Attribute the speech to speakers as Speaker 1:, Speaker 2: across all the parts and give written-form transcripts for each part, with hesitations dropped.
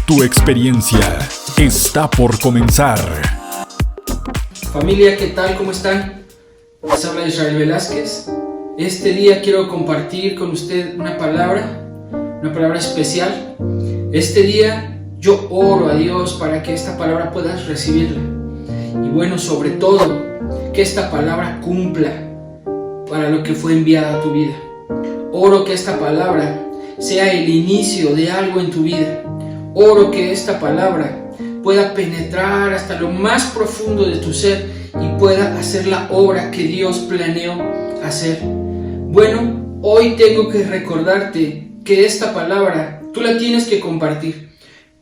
Speaker 1: Tu experiencia está por comenzar.
Speaker 2: Familia, ¿qué tal? ¿Cómo están? Les habla Israel Velázquez. Este día quiero compartir con usted una palabra especial. Este día yo oro a Dios para que esta palabra puedas recibirla. Y bueno, sobre todo, que esta palabra cumpla para lo que fue enviada a tu vida. Oro que esta palabra sea el inicio de algo en tu vida. Oro que esta palabra pueda penetrar hasta lo más profundo de tu ser y pueda hacer la obra que Dios planeó hacer. Bueno, hoy tengo que recordarte que esta palabra tú la tienes que compartir.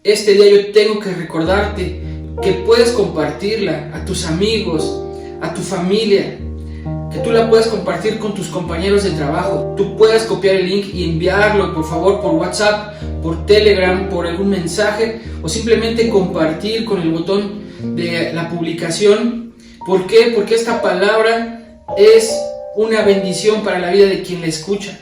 Speaker 2: Este día yo tengo que recordarte que puedes compartirla a tus amigos, a tu familia, que tú la puedes compartir con tus compañeros de trabajo. Tú puedes copiar el link y enviarlo, por favor, por WhatsApp, por Telegram, por algún mensaje, o simplemente compartir con el botón de la publicación. ¿Por qué? Porque esta palabra es una bendición para la vida de quien la escucha.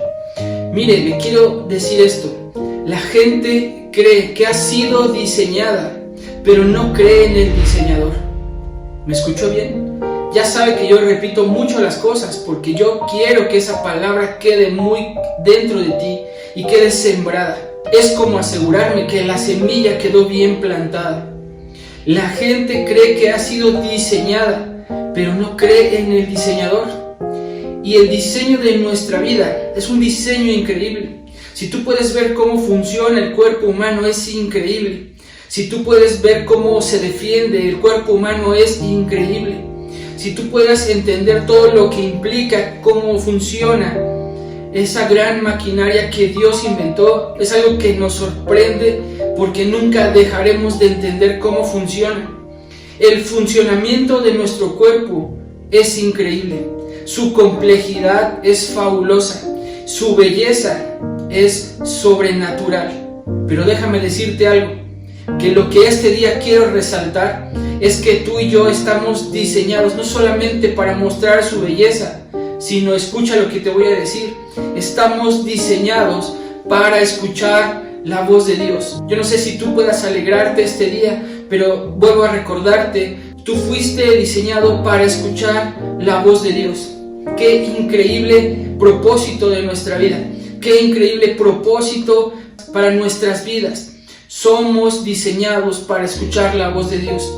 Speaker 2: Mire, le quiero decir esto. La gente cree que ha sido diseñada, pero no cree en el diseñador. ¿Me escuchó bien? Ya sabe que yo repito mucho las cosas porque yo quiero que esa palabra quede muy dentro de ti y quede sembrada. Es como asegurarme que la semilla quedó bien plantada. La gente cree que ha sido diseñada, pero no cree en el diseñador. Y el diseño de nuestra vida es un diseño increíble. Si tú puedes ver cómo funciona el cuerpo humano, es increíble. Si tú puedes ver cómo se defiende el cuerpo humano, es increíble. Si tú puedes entender todo lo que implica, cómo funciona esa gran maquinaria que Dios inventó, es algo que nos sorprende porque nunca dejaremos de entender cómo funciona. El funcionamiento de nuestro cuerpo es increíble. Su complejidad es fabulosa. Su belleza es sobrenatural. Pero déjame decirte algo, que lo que este día quiero resaltar es que tú y yo estamos diseñados no solamente para mostrar su belleza, sino, escucha lo que te voy a decir, estamos diseñados para escuchar la voz de Dios. Yo no sé si tú puedas alegrarte este día, pero vuelvo a recordarte, tú fuiste diseñado para escuchar la voz de Dios. Qué increíble propósito de nuestra vida, qué increíble propósito para nuestras vidas. Somos diseñados para escuchar la voz de Dios.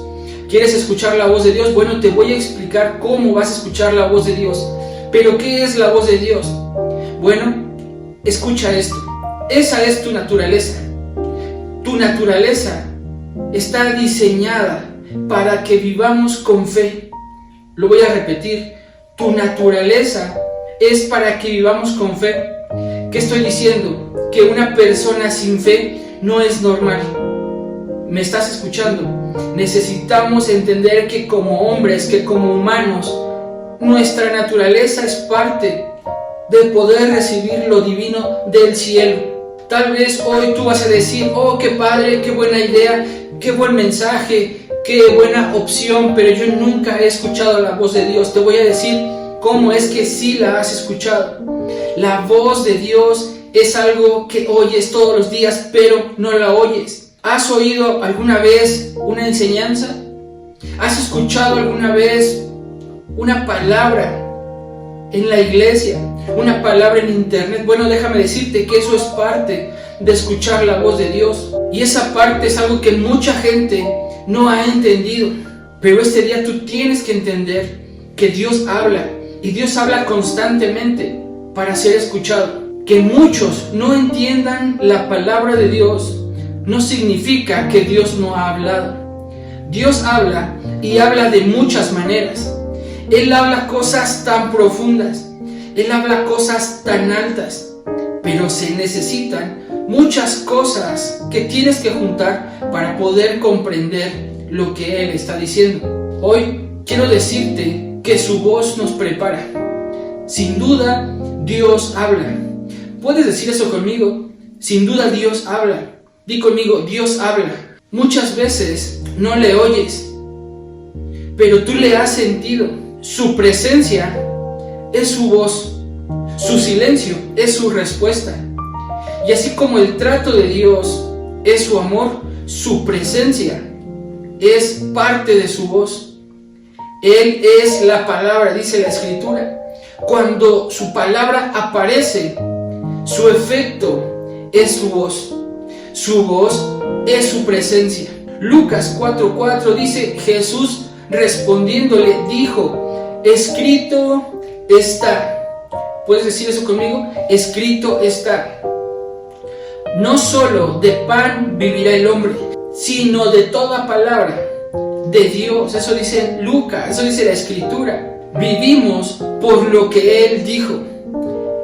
Speaker 2: ¿Quieres escuchar la voz de Dios? Bueno, te voy a explicar cómo vas a escuchar la voz de Dios. ¿Pero qué es la voz de Dios? Bueno, escucha esto. Esa es tu naturaleza. Tu naturaleza está diseñada para que vivamos con fe. Lo voy a repetir. Tu naturaleza es para que vivamos con fe. ¿Qué estoy diciendo? Que una persona sin fe no es normal. ¿Me estás escuchando? Necesitamos entender que como hombres, que como humanos, nuestra naturaleza es parte de poder recibir lo divino del cielo. Tal vez hoy tú vas a decir, oh, qué padre, qué buena idea, qué buen mensaje, qué buena opción, pero yo nunca he escuchado la voz de Dios. Te voy a decir cómo es que sí la has escuchado. La voz de Dios es algo que oyes todos los días, pero no la oyes. ¿Has oído alguna vez una enseñanza? ¿Has escuchado alguna vez una palabra en la iglesia? ¿Una palabra en internet? Bueno, déjame decirte que eso es parte de escuchar la voz de Dios. Y esa parte es algo que mucha gente no ha entendido. Pero este día tú tienes que entender que Dios habla. Y Dios habla constantemente para ser escuchado. Que muchos no entiendan la palabra de Dios no significa que Dios no ha hablado. Dios habla y habla de muchas maneras. Él habla cosas tan profundas, Él habla cosas tan altas, pero se necesitan muchas cosas que tienes que juntar para poder comprender lo que Él está diciendo. Hoy quiero decirte que su voz nos prepara. Sin duda, Dios habla. ¿Puedes decir eso conmigo? Sin duda Dios habla. Di conmigo, Dios habla. Muchas veces no le oyes, pero tú le has sentido. Su presencia es su voz, su silencio es su respuesta. Y así como el trato de Dios es su amor, su presencia, es parte de su voz. Él es la palabra, dice la Escritura. Cuando su palabra aparece, su efecto es su voz. Su voz es su presencia. Lucas 4:4 dice: Jesús respondiéndole dijo: escrito está. ¿Puedes decir eso conmigo? Escrito está. No solo de pan vivirá el hombre, sino de toda palabra de Dios. Eso dice Lucas, eso dice la Escritura. Vivimos por lo que Él dijo.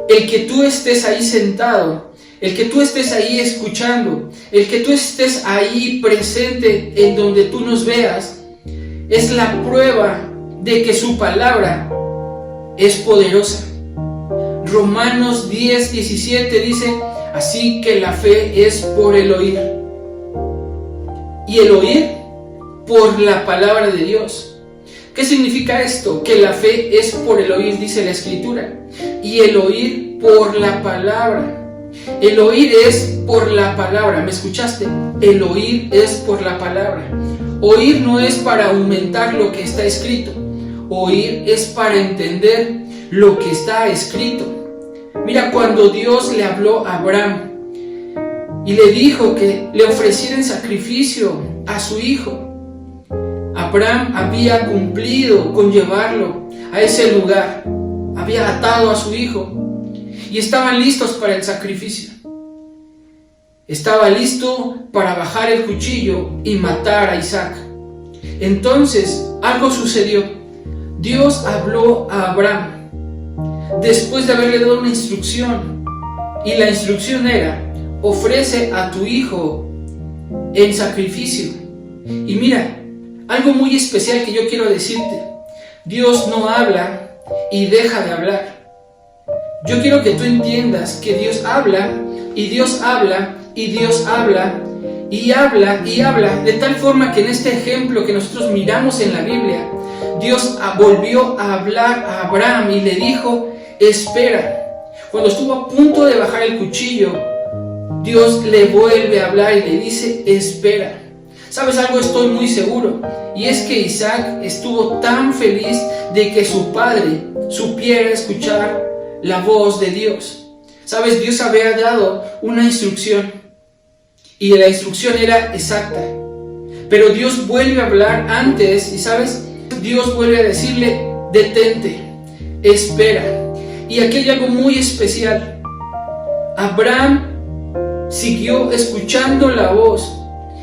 Speaker 2: El que tú estés ahí sentado, el que tú estés ahí escuchando, el que tú estés ahí presente en donde tú nos veas, es la prueba de que su palabra es poderosa. Romanos 10:17 dice: así que la fe es por el oír, y el oír por la palabra de Dios. ¿Qué significa esto? Que la fe es por el oír, dice la Escritura, y el oír por la palabra. El oír es por la palabra, ¿me escuchaste? El oír es por la palabra. Oír no es para aumentar lo que está escrito, oír es para entender lo que está escrito. Mira, cuando Dios le habló a Abraham y le dijo que le ofreciera en sacrificio a su hijo, Abraham había cumplido con llevarlo a ese lugar, había atado a su hijo y estaban listos para el sacrificio. Estaba listo para bajar el cuchillo y matar a Isaac. Entonces algo sucedió. Dios habló a Abraham después de haberle dado una instrucción, y la instrucción era: ofrece a tu hijo en sacrificio. Y mira, algo muy especial que yo quiero decirte: Dios no habla y deja de hablar. Yo quiero que tú entiendas que Dios habla y Dios habla y Dios habla y habla y habla, de tal forma que en este ejemplo que nosotros miramos en la Biblia, Dios volvió a hablar a Abraham y le dijo: espera. Cuando estuvo a punto de bajar el cuchillo, Dios le vuelve a hablar y le dice: espera. ¿Sabes algo? Estoy muy seguro, y es que Isaac estuvo tan feliz de que su padre supiera escuchar la voz de Dios. ¿Sabes? Dios había dado una instrucción, y la instrucción era exacta, pero Dios vuelve a hablar antes, y ¿sabes? Dios vuelve a decirle: detente, espera. Y aquí hay algo muy especial. Abraham siguió escuchando la voz,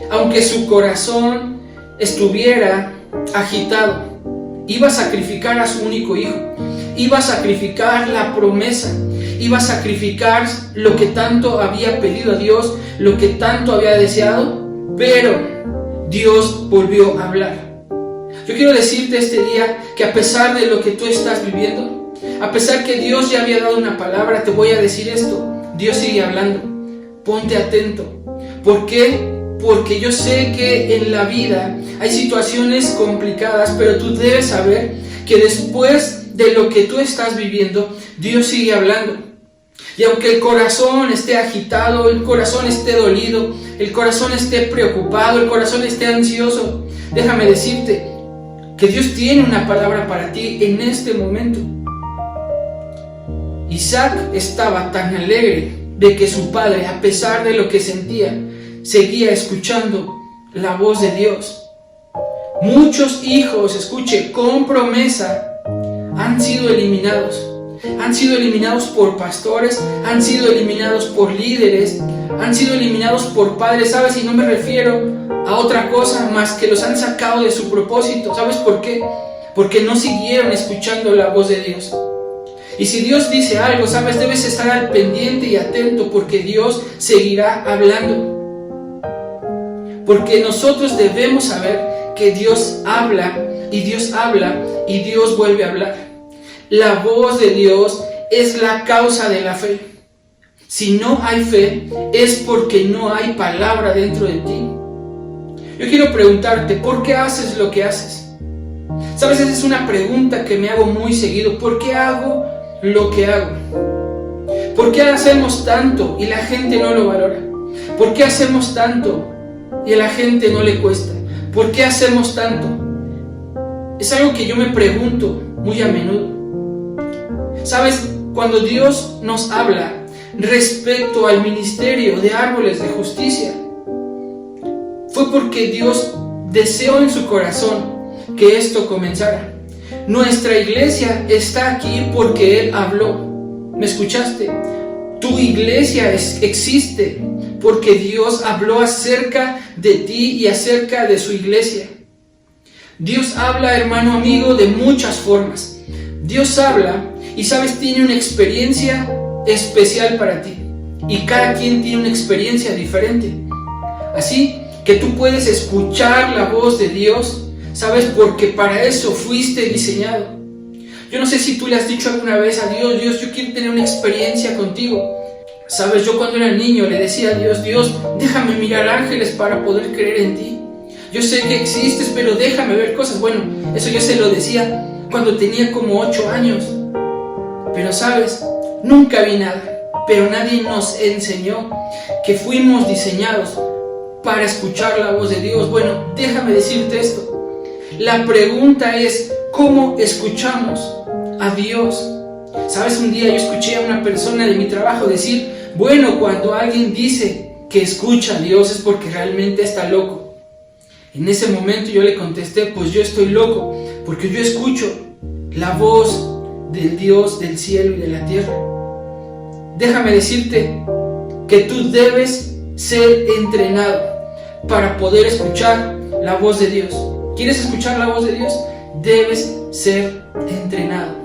Speaker 2: aunque su corazón estuviera agitado. Iba a sacrificar a su único hijo, iba a sacrificar la promesa, iba a sacrificar lo que tanto había pedido a Dios, lo que tanto había deseado, pero Dios volvió a hablar. Yo quiero decirte este día que a pesar de lo que tú estás viviendo, a pesar que Dios ya había dado una palabra, te voy a decir esto: Dios sigue hablando. Ponte atento. ¿Por qué? Porque yo sé que en la vida hay situaciones complicadas, pero tú debes saber que después de lo que tú estás viviendo, Dios sigue hablando. Y aunque el corazón esté agitado, el corazón esté dolido, el corazón esté preocupado, el corazón esté ansioso, déjame decirte que Dios tiene una palabra para ti en este momento. Isaac estaba tan alegre de que su padre, a pesar de lo que sentía, seguía escuchando la voz de Dios. Muchos hijos, escuche, con promesa, han sido eliminados. Han sido eliminados por pastores, han sido eliminados por líderes, han sido eliminados por padres, ¿sabes? Y no me refiero a otra cosa más que los han sacado de su propósito. ¿Sabes por qué? Porque no siguieron escuchando la voz de Dios. Y si Dios dice algo, ¿sabes? Debes estar al pendiente y atento, porque Dios seguirá hablando. Porque nosotros debemos saber que Dios habla y Dios habla y Dios vuelve a hablar. La voz de Dios es la causa de la fe. Si no hay fe, es porque no hay palabra dentro de ti. Yo quiero preguntarte, ¿por qué haces lo que haces? ¿Sabes? Esa es una pregunta que me hago muy seguido. ¿Por qué hago lo que hago? ¿Por qué hacemos tanto y la gente no lo valora? ¿Por qué hacemos tanto y a la gente no le cuesta? ¿Por qué hacemos tanto? Es algo que yo me pregunto muy a menudo. ¿Sabes? Cuando Dios nos habla respecto al ministerio de Árboles de Justicia, fue porque Dios deseó en su corazón que esto comenzara. Nuestra iglesia está aquí porque Él habló. ¿Me escuchaste? Tu iglesia existe porque Dios habló acerca de ti y acerca de su iglesia. Dios habla, hermano amigo, de muchas formas. Dios habla y, sabes, tiene una experiencia especial para ti. Y cada quien tiene una experiencia diferente. Así que tú puedes escuchar la voz de Dios, ¿sabes? Porque para eso fuiste diseñado. Yo no sé si tú le has dicho alguna vez a Dios: Dios, yo quiero tener una experiencia contigo. ¿Sabes? Yo cuando era niño le decía a Dios: Dios, déjame mirar ángeles para poder creer en ti. Yo sé que existes, pero déjame ver cosas. Bueno, eso yo se lo decía cuando tenía como 8 años. Pero, ¿sabes? Nunca vi nada. Pero nadie nos enseñó que fuimos diseñados para escuchar la voz de Dios. Bueno, déjame decirte esto. La pregunta es: ¿cómo escuchamos a Dios? ¿Sabes? Un día yo escuché a una persona de mi trabajo decir: bueno, cuando alguien dice que escucha a Dios es porque realmente está loco. En ese momento yo le contesté: pues yo estoy loco, porque yo escucho la voz del Dios del cielo y de la tierra. Déjame decirte que tú debes ser entrenado para poder escuchar la voz de Dios. ¿Quieres escuchar la voz de Dios? Debes ser entrenado.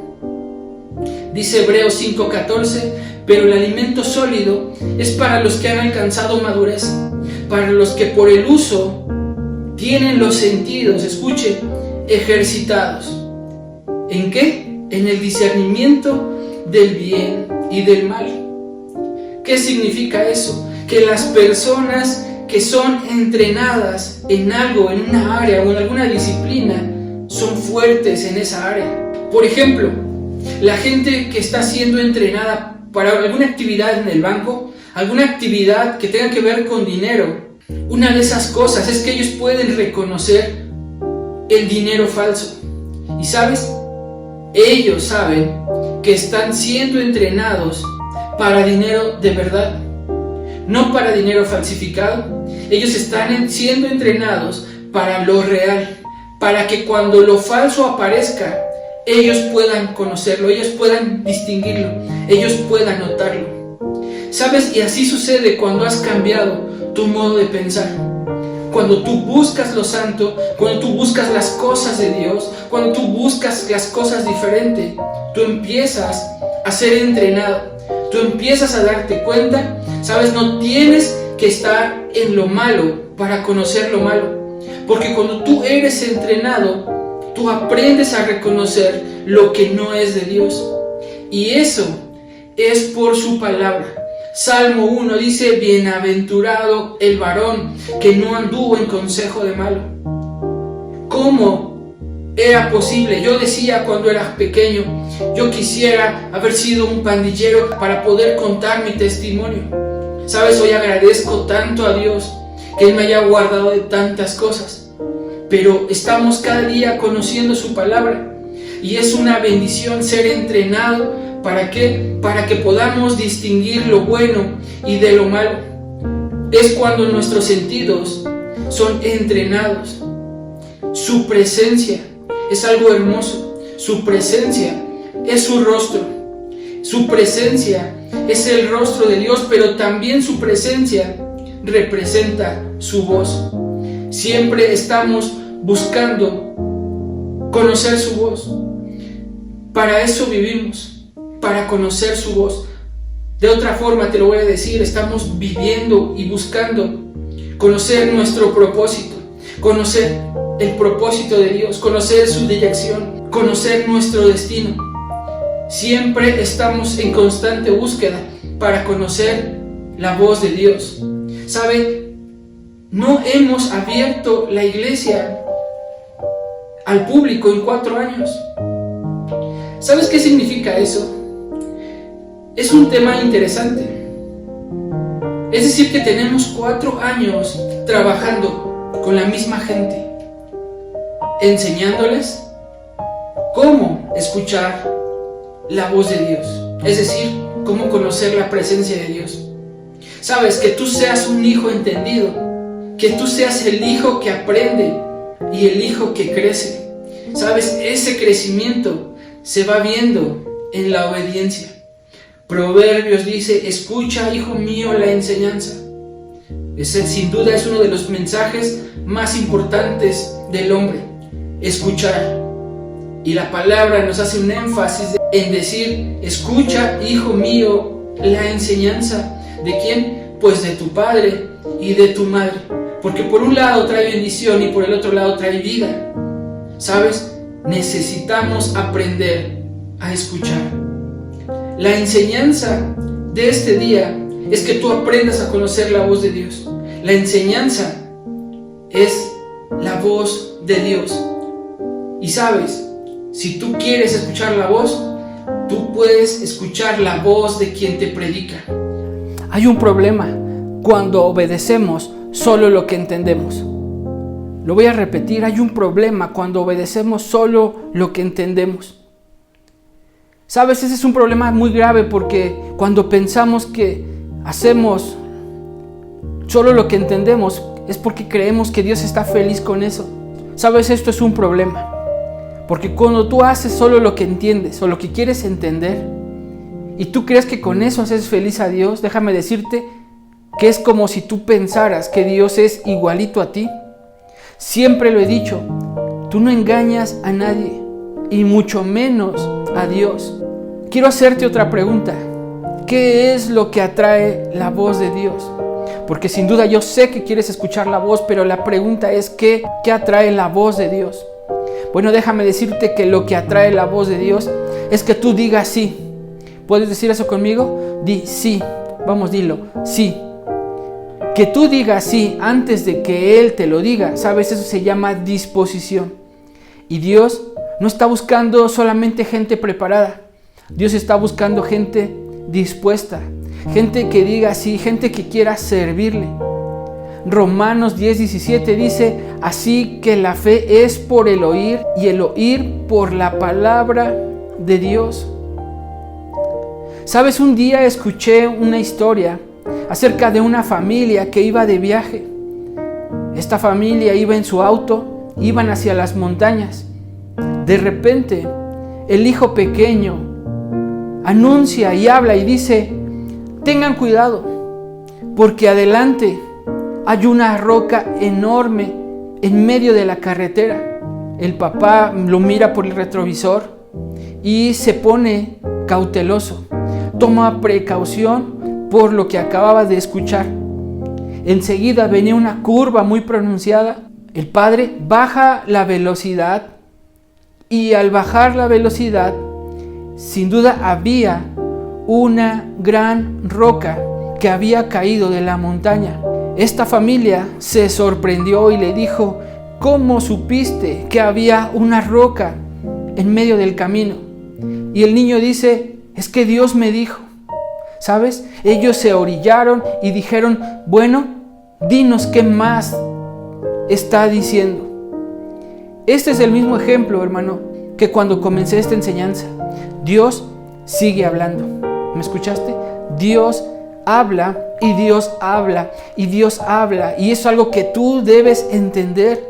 Speaker 2: Dice Hebreos 5:14: pero el alimento sólido es para los que han alcanzado madurez, para los que por el uso tienen los sentidos, escuche, ejercitados. ¿En qué? En el discernimiento del bien y del mal. ¿Qué significa eso? Que las personas que son entrenadas en algo, en una área o en alguna disciplina, son fuertes en esa área. Por ejemplo, la gente que está siendo entrenada para alguna actividad en el banco, alguna actividad que tenga que ver con dinero, una de esas cosas es que ellos pueden reconocer el dinero falso. Y ¿sabes? Ellos saben que están siendo entrenados para dinero de verdad, no para dinero falsificado. Ellos están siendo entrenados para lo real, para que cuando lo falso aparezca, ellos puedan conocerlo, ellos puedan distinguirlo, ellos puedan notarlo. ¿Sabes? Y así sucede cuando has cambiado tu modo de pensar. Cuando tú buscas lo santo, cuando tú buscas las cosas de Dios, cuando tú buscas las cosas diferentes, tú empiezas a ser entrenado, tú empiezas a darte cuenta. ¿Sabes? No tienes que estar en lo malo para conocer lo malo, porque cuando tú eres entrenado, tú aprendes a reconocer lo que no es de Dios, y eso es por su palabra. Salmo 1 dice: bienaventurado el varón que no anduvo en consejo de malo. ¿Cómo era posible? Yo decía cuando era pequeño: yo quisiera haber sido un pandillero para poder contar mi testimonio. ¿Sabes? Hoy agradezco tanto a Dios que Él me haya guardado de tantas cosas. Pero estamos cada día conociendo su palabra, y es una bendición ser entrenado. ¿Para qué? Para que podamos distinguir lo bueno y de lo malo. Es cuando nuestros sentidos son entrenados. Su presencia es algo hermoso. Su presencia es su rostro. Su presencia es el rostro de Dios, pero también su presencia representa su voz. Siempre estamos buscando conocer su voz. Para eso vivimos, para conocer su voz. De otra forma te lo voy a decir, estamos viviendo y buscando conocer nuestro propósito, conocer el propósito de Dios, conocer su dirección, conocer nuestro destino. Siempre estamos en constante búsqueda para conocer la voz de Dios. ¿Sabe? No hemos abierto la iglesia al público en 4 años. ¿Sabes qué significa eso? Es un tema interesante. Es decir, que tenemos 4 años trabajando con la misma gente, enseñándoles cómo escuchar la voz de Dios, es decir, cómo conocer la presencia de Dios. Sabes, que tú seas un hijo entendido, que tú seas el hijo que aprende y el hijo que crece. Sabes, ese crecimiento se va viendo en la obediencia. Proverbios dice: escucha, hijo mío, la enseñanza. Ese sin duda es uno de los mensajes más importantes del hombre, escuchar. Y la palabra nos hace un énfasis en decir: escucha, hijo mío, la enseñanza. ¿De quién? Pues de tu padre y de tu madre. Porque por un lado trae bendición y por el otro lado trae vida. ¿Sabes? Necesitamos aprender a escuchar. La enseñanza de este día es que tú aprendas a conocer la voz de Dios. La enseñanza es la voz de Dios. Y sabes, si tú quieres escuchar la voz, tú puedes escuchar la voz de quien te predica. Hay un problema cuando obedecemos solo lo que entendemos. Lo voy a repetir, hay un problema cuando obedecemos solo lo que entendemos. Sabes, ese es un problema muy grave porque cuando pensamos que hacemos solo lo que entendemos es porque creemos que Dios está feliz con eso. Sabes, esto es un problema. Porque cuando tú haces solo lo que entiendes o lo que quieres entender y tú crees que con eso haces feliz a Dios, déjame decirte que es como si tú pensaras que Dios es igualito a ti. Siempre lo he dicho, tú no engañas a nadie y mucho menos a Dios. Quiero hacerte otra pregunta. ¿Qué es lo que atrae la voz de Dios? Porque sin duda yo sé que quieres escuchar la voz, pero la pregunta es ¿qué atrae la voz de Dios? Bueno, déjame decirte que lo que atrae la voz de Dios es que tú digas sí. ¿Puedes decir eso conmigo? Di sí. Vamos, dilo. Sí. Que tú digas sí antes de que Él te lo diga, ¿sabes? Eso se llama disposición. Y Dios no está buscando solamente gente preparada. Dios está buscando gente dispuesta. Gente que diga sí, gente que quiera servirle. Romanos 10:17 dice: así que la fe es por el oír y el oír por la palabra de Dios. Sabes, un día escuché una historia acerca de una familia que iba de viaje. Esta familia iba en su auto, iban hacia las montañas. De repente, el hijo pequeño anuncia y habla y dice: tengan cuidado, porque adelante hay una roca enorme en medio de la carretera. El papá lo mira por el retrovisor y se pone cauteloso. Toma precaución por lo que acababa de escuchar. Enseguida venía una curva muy pronunciada. El padre baja la velocidad y al bajar la velocidad, sin duda había una gran roca que había caído de la montaña. Esta familia se sorprendió y le dijo: ¿cómo supiste que había una roca en medio del camino? Y el niño dice: es que Dios me dijo. ¿Sabes? Ellos se orillaron y dijeron: bueno, dinos qué más está diciendo. Este es el mismo ejemplo, hermano, que cuando comencé esta enseñanza. Dios sigue hablando. ¿Me escuchaste? Dios habla y Dios habla y Dios habla, y eso es algo que tú debes entender.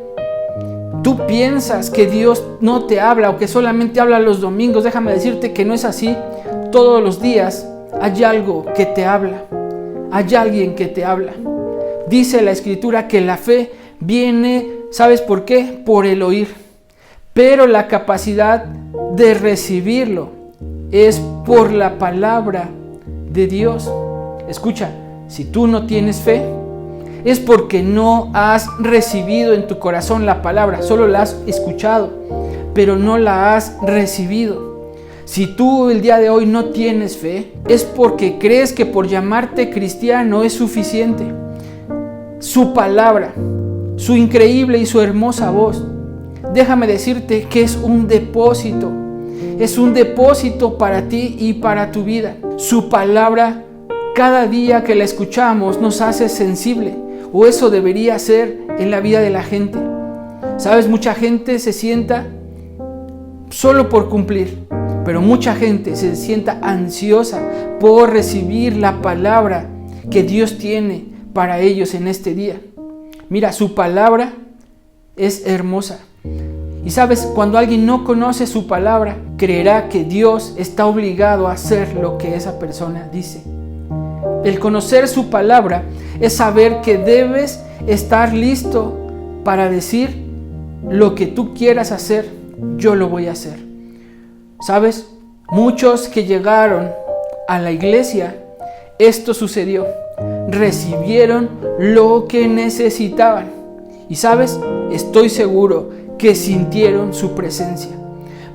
Speaker 2: Tú piensas que Dios no te habla o que solamente habla los domingos. Déjame decirte que no es así. Todos los días hay algo que te habla. Hay alguien que te habla. Dice la Escritura que la fe viene, ¿sabes por qué? Por el oír. Pero la capacidad de recibirlo es por la palabra de Dios. Escucha, si tú no tienes fe, es porque no has recibido en tu corazón la palabra. Solo la has escuchado, pero no la has recibido. Si tú el día de hoy no tienes fe, es porque crees que por llamarte cristiano es suficiente. Su palabra, su increíble y su hermosa voz, déjame decirte que es un depósito. Es un depósito para ti y para tu vida. Su palabra, cada día que la escuchamos, nos hace sensible. o eso debería ser en la vida de la gente. ¿Sabes? Mucha gente se sienta solo por cumplir, pero mucha gente se sienta ansiosa por recibir la palabra que Dios tiene para ellos en este día. Mira, su palabra es hermosa. Y sabes, cuando alguien no conoce su palabra, creerá que Dios está obligado a hacer lo que esa persona dice. El conocer su palabra es saber que debes estar listo para decir lo que tú quieras hacer, yo lo voy a hacer. ¿Sabes? Muchos que llegaron a la iglesia, esto sucedió. Recibieron lo que necesitaban. Y ¿sabes? Estoy seguro que sintieron su presencia.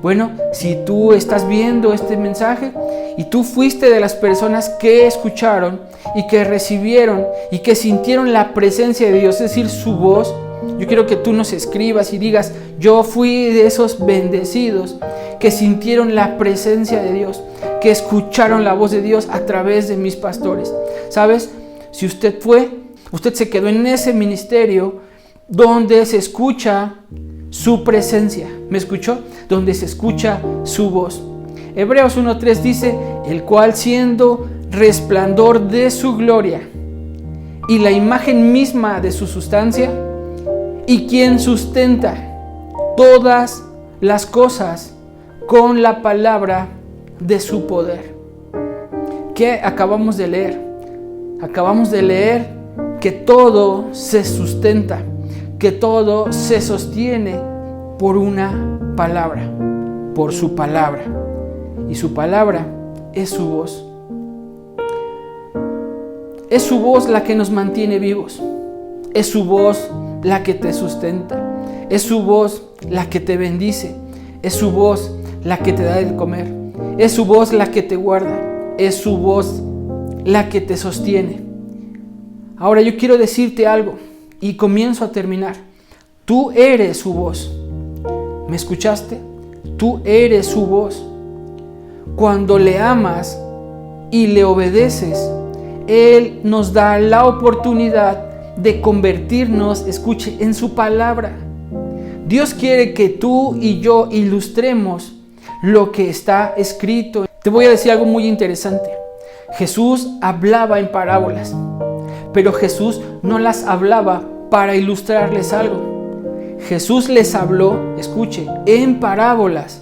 Speaker 2: Bueno, si tú estás viendo este mensaje y tú fuiste de las personas que escucharon y que recibieron y que sintieron la presencia de Dios, es decir, su voz, yo quiero que tú nos escribas y digas: yo fui de esos bendecidos que sintieron la presencia de Dios, que escucharon la voz de Dios a través de mis pastores. ¿Sabes? Si usted se quedó en ese ministerio donde se escucha su presencia. ¿Me escuchó? Donde se escucha su voz. Hebreos 1:3 dice: el cual, siendo resplandor de su gloria y la imagen misma de su sustancia, y quien sustenta todas las cosas con la palabra de su poder. ¿Qué acabamos de leer? Acabamos de leer que todo se sustenta, que todo se sostiene por una palabra, por su palabra. Y su palabra es su voz. Es su voz la que nos mantiene vivos. Es su voz la que te sustenta. Es su voz la que te bendice. Es su voz la que te da de comer. Es su voz la que te guarda. Es su voz la que te sostiene. Ahora yo quiero decirte algo y comienzo a terminar. Tú eres su voz. ¿Me escuchaste? Tú eres su voz. Cuando le amas y le obedeces, Él nos da la oportunidad de convertirnos, escuche, en su palabra. Dios quiere que tú y yo ilustremos lo que está escrito. Te voy a decir algo muy interesante. Jesús hablaba en parábolas, pero Jesús no las hablaba para ilustrarles algo. Jesús les habló, escuche, en parábolas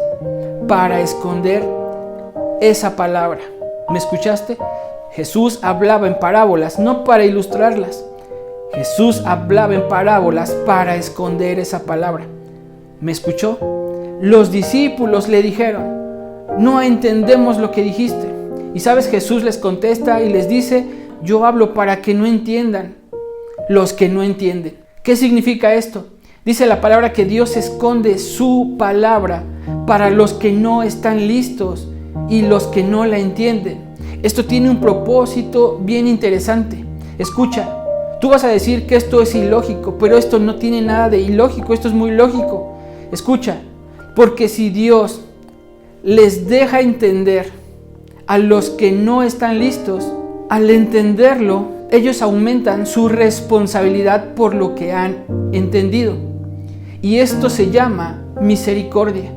Speaker 2: para esconder esa palabra. ¿Me escuchaste? Jesús hablaba en parábolas, no para ilustrarlas. Jesús hablaba en parábolas para esconder esa palabra. ¿Me escuchó? Los discípulos le dijeron: no entendemos lo que dijiste. Y sabes, Jesús les contesta y les dice: yo hablo para que no entiendan los que no entienden. ¿Qué significa esto? Dice la palabra que Dios esconde su palabra para los que no están listos y los que no la entienden. Esto tiene un propósito bien interesante. Escucha, tú vas a decir que esto es ilógico, pero esto no tiene nada de ilógico, esto es muy lógico. Escucha, porque si Dios les deja entender a los que no están listos, al entenderlo, ellos aumentan su responsabilidad por lo que han entendido. Y esto se llama misericordia.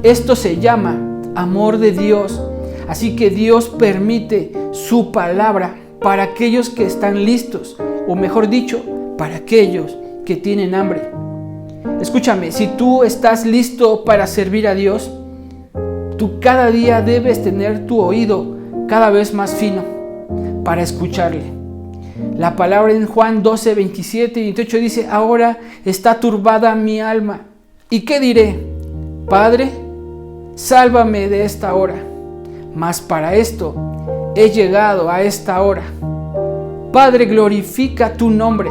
Speaker 2: Esto se llama amor de Dios. Así que Dios permite su palabra para aquellos que están listos, o mejor dicho, para aquellos que tienen hambre. Escúchame, si tú estás listo para servir a Dios, tú cada día debes tener tu oído cada vez más fino para escucharle. La palabra en Juan 12, 27 y 28 dice: ahora está turbada mi alma. ¿Y qué diré? Padre, sálvame de esta hora. Mas para esto he llegado a esta hora. Padre, glorifica tu nombre.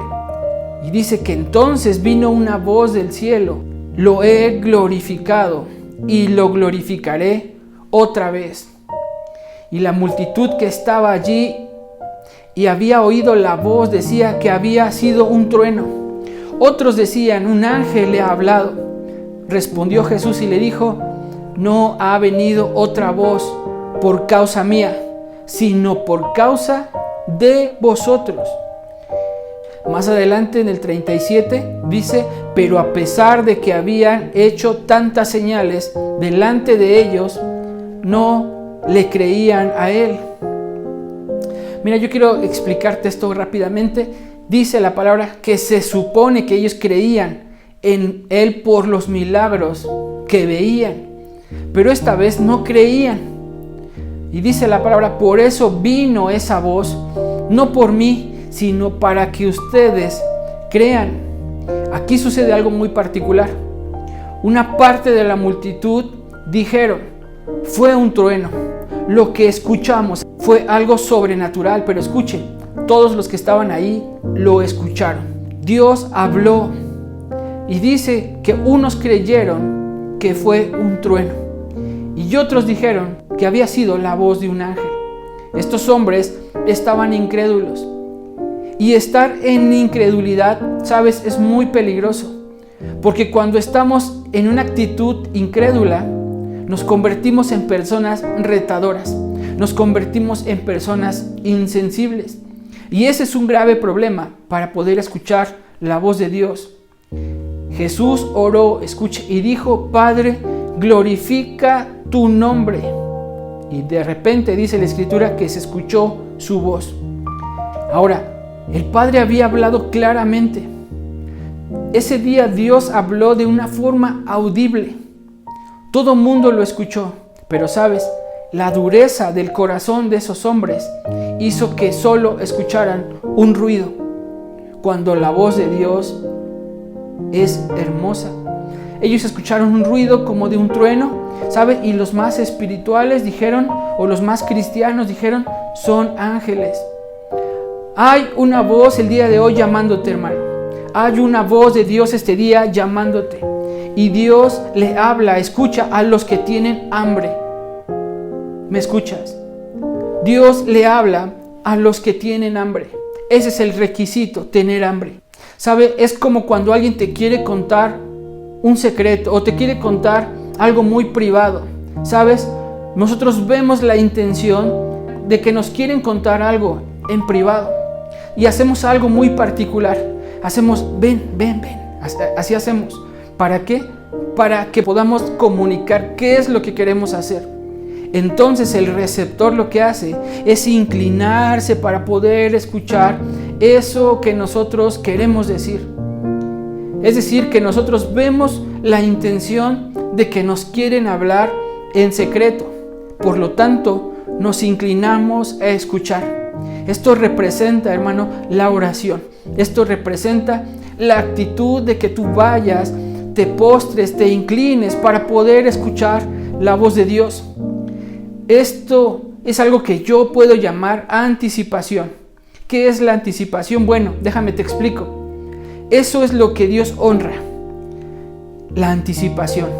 Speaker 2: Y dice que entonces vino una voz del cielo: lo he glorificado y lo glorificaré otra vez. Y la multitud que estaba allí y había oído la voz decía que había sido un trueno. Otros decían: un ángel le ha hablado. Respondió Jesús y le dijo: no ha venido otra voz por causa mía, sino por causa de vosotros. Más adelante en el 37 dice: pero a pesar de que habían hecho tantas señales delante de ellos, no le creían a él. Mira, yo quiero explicarte esto rápidamente. Dice la palabra que se supone que ellos creían en él por los milagros que veían, pero esta vez no creían. Y dice la palabra: por eso vino esa voz, no por mí, sino para que ustedes crean. Aquí sucede algo muy particular. Una parte de la multitud dijeron: fue un trueno. Lo que escuchamos fue algo sobrenatural, pero escuchen, todos los que estaban ahí lo escucharon. Dios habló y dice que unos creyeron que fue un trueno y otros dijeron que había sido la voz de un ángel. Estos hombres estaban incrédulos. Y estar en incredulidad, ¿sabes?, es muy peligroso. Porque cuando estamos en una actitud incrédula, nos convertimos en personas retadoras. Nos convertimos en personas insensibles. Y ese es un grave problema para poder escuchar la voz de Dios. Jesús oró, escuche, y dijo: Padre, glorifica tu nombre. Y de repente dice la Escritura que se escuchó su voz. Ahora, el Padre había hablado claramente. Ese día Dios habló de una forma audible. Todo mundo lo escuchó, pero sabes, la dureza del corazón de esos hombres hizo que solo escucharan un ruido, cuando la voz de Dios es hermosa. Ellos escucharon un ruido como de un trueno, ¿sabe? Y los más espirituales dijeron, o los más cristianos dijeron: son ángeles. Hay una voz el día de hoy llamándote, hermano. Hay una voz de Dios este día llamándote. Y Dios le habla, escucha, a los que tienen hambre. ¿Me escuchas? Dios le habla a los que tienen hambre. Ese es el requisito, tener hambre. ¿Sabe? Es como cuando alguien te quiere contar un secreto o te quiere contar algo muy privado. ¿Sabes? Nosotros vemos la intención de que nos quieren contar algo en privado y hacemos algo muy particular. Hacemos: ven. Así hacemos. ¿Para qué? Para que podamos comunicar qué es lo que queremos hacer. Entonces el receptor lo que hace es inclinarse para poder escuchar eso que nosotros queremos decir. Es decir, que nosotros vemos la intención de que nos quieren hablar en secreto. Por lo tanto, nos inclinamos a escuchar. Esto representa, hermano, la oración. Esto representa la actitud de que tú vayas, te postres, te inclines para poder escuchar la voz de Dios. Esto es algo que yo puedo llamar anticipación. ¿Qué es la anticipación? Bueno, déjame te explico. Eso es lo que Dios honra. La anticipación.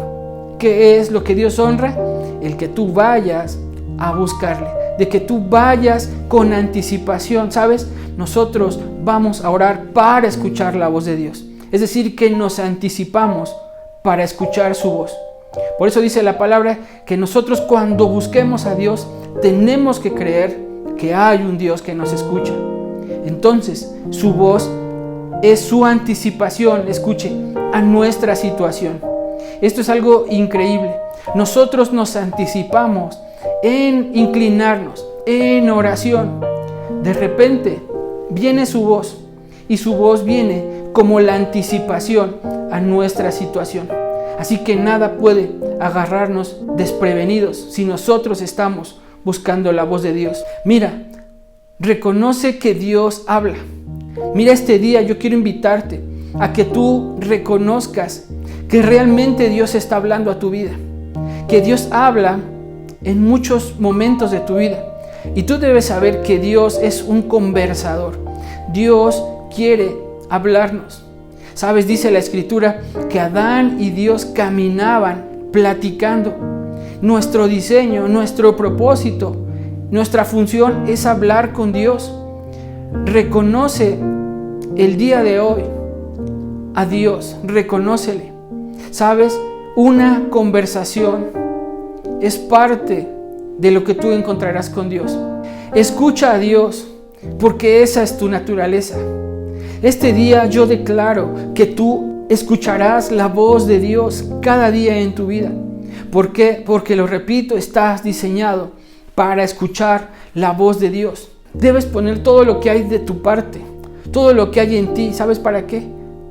Speaker 2: ¿Qué es lo que Dios honra? El que tú vayas a buscarle, de que tú vayas con anticipación, ¿sabes? Nosotros vamos a orar para escuchar la voz de Dios. Es decir, que nos anticipamos para escuchar su voz. Por eso dice la palabra que nosotros, cuando busquemos a Dios, tenemos que creer que hay un Dios que nos escucha. Entonces, su voz es su anticipación, escuche, a nuestra situación. Esto es algo increíble. Nosotros nos anticipamos en inclinarnos, en oración. De repente viene su voz, y su voz viene como la anticipación a nuestra situación. Así que nada puede agarrarnos desprevenidos si nosotros estamos buscando la voz de Dios. Mira, reconoce que Dios habla. Mira, este día yo quiero invitarte a que tú reconozcas que realmente Dios está hablando a tu vida. Que Dios habla en muchos momentos de tu vida. Y tú debes saber que Dios es un conversador. Dios quiere hablarnos. ¿Sabes? Dice la Escritura que Adán y Dios caminaban platicando. Nuestro diseño, nuestro propósito, nuestra función es hablar con Dios. Reconoce el día de hoy a Dios, reconócele. ¿Sabes? Una conversación es parte de lo que tú encontrarás con Dios. Escucha a Dios, porque esa es tu naturaleza. Este día yo declaro que tú escucharás la voz de Dios cada día en tu vida. ¿Por qué? Porque, lo repito, estás diseñado para escuchar la voz de Dios. Debes poner todo lo que hay de tu parte, todo lo que hay en ti. ¿Sabes para qué?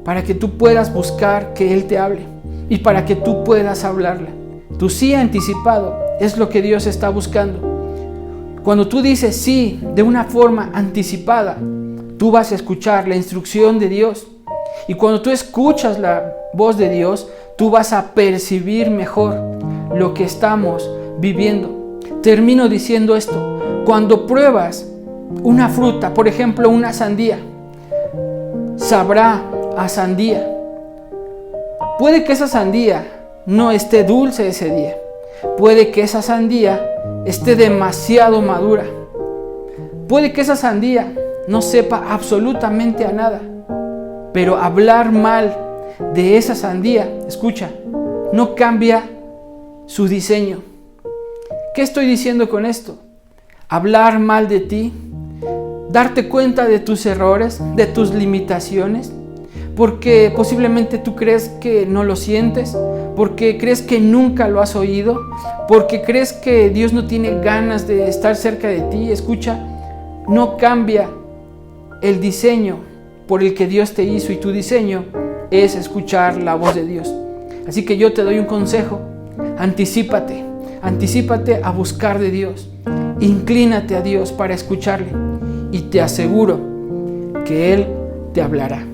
Speaker 2: Para que tú puedas buscar que Él te hable y para que tú puedas hablarle. Tu sí anticipado es lo que Dios está buscando. Cuando tú dices sí de una forma anticipada, tú vas a escuchar la instrucción de Dios. Y cuando tú escuchas la voz de Dios, tú vas a percibir mejor lo que estamos viviendo. Termino diciendo esto: cuando pruebas una fruta, por ejemplo una sandía, sabrá a sandía. Puede que esa sandía no esté dulce ese día. Puede que esa sandía esté demasiado madura. Puede que esa sandía no sepa absolutamente a nada. Pero hablar mal de esa sandía, escucha, no cambia su diseño. ¿Qué estoy diciendo con esto? Hablar mal de ti, darte cuenta de tus errores, de tus limitaciones, porque posiblemente tú crees que no lo sientes, porque crees que nunca lo has oído, porque crees que Dios no tiene ganas de estar cerca de ti. Escucha, no cambia el diseño por el que Dios te hizo, y tu diseño es escuchar la voz de Dios. Así que yo te doy un consejo: anticípate a buscar de Dios, inclínate a Dios para escucharle, y te aseguro que Él te hablará.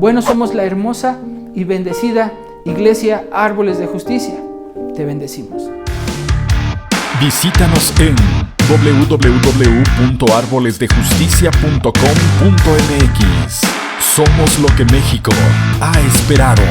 Speaker 2: Bueno, somos la hermosa y bendecida Iglesia Árboles de Justicia. Te bendecimos.
Speaker 1: Visítanos en www.arbolesdejusticia.com.mx. Somos lo que México ha esperado.